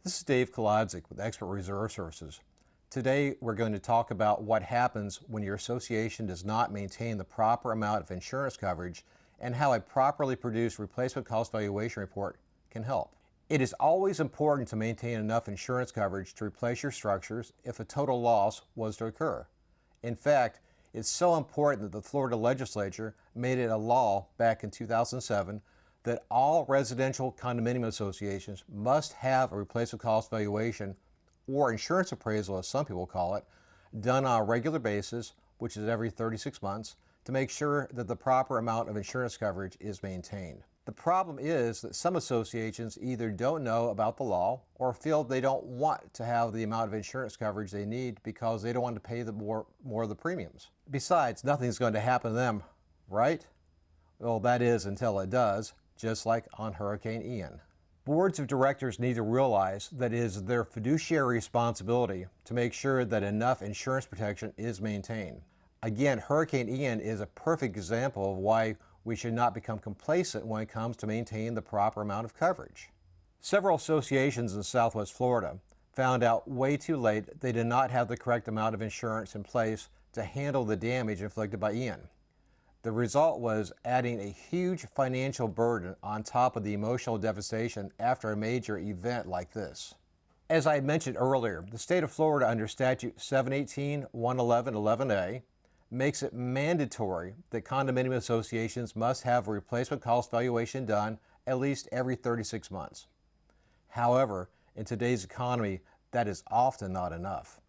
This is Dave Kolodzik with Expert Reserve Services. Today we're going to talk about what happens when your association does not maintain the proper amount of insurance coverage and how a properly produced replacement cost valuation report can help. It is always important to maintain enough insurance coverage to replace your structures if a total loss was to occur. In fact, it's so important that the Florida legislature made it a law back in 2007 that all residential condominium associations must have a replacement cost valuation, or insurance appraisal as some people call it, done on a regular basis, which is every 36 months, to make sure that the proper amount of insurance coverage is maintained. The problem is that some associations either don't know about the law or feel they don't want to have the amount of insurance coverage they need because they don't want to pay more of the premiums. Besides, nothing's going to happen to them, right? Well, that is until it does, just like on Hurricane Ian. Boards of directors need to realize that it is their fiduciary responsibility to make sure that enough insurance protection is maintained. Again, Hurricane Ian is a perfect example of why we should not become complacent when it comes to maintaining the proper amount of coverage. Several associations in Southwest Florida found out way too late they did not have the correct amount of insurance in place to handle the damage inflicted by Ian. The result was adding a huge financial burden on top of the emotional devastation after a major event like this. As I mentioned earlier, the state of Florida under statute 718-111-11A makes it mandatory that condominium associations must have a replacement cost valuation done at least every 36 months. However, in today's economy, that is often not enough.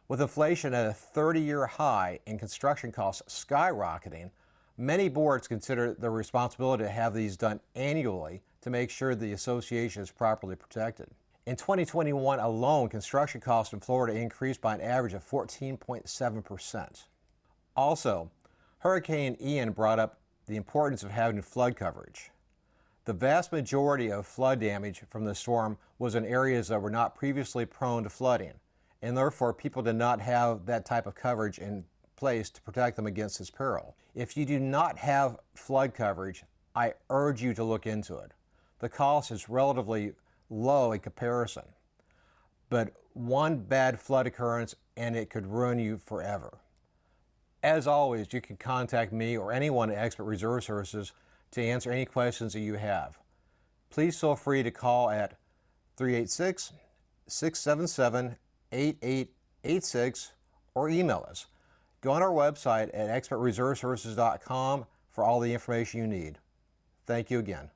With inflation at a 30-year high and construction costs skyrocketing, many boards consider their responsibility to have these done annually to make sure the association is properly protected. In 2021 alone, construction costs in Florida increased by an average of 14.7%. Also, Hurricane Ian brought up the importance of having flood coverage. The vast majority of flood damage from the storm was in areas that were not previously prone to flooding, and therefore people did not have that type of coverage in place to protect them against this peril. If you do not have flood coverage, I urge you to look into it. The cost is relatively low in comparison, but one bad flood occurrence and it could ruin you forever. As always, you can contact me or anyone at Expert Reserve Services to answer any questions that you have. Please feel free to call at 386-677-8886 or email us. Go on our website at expertreserveservices.com for all the information you need. Thank you again.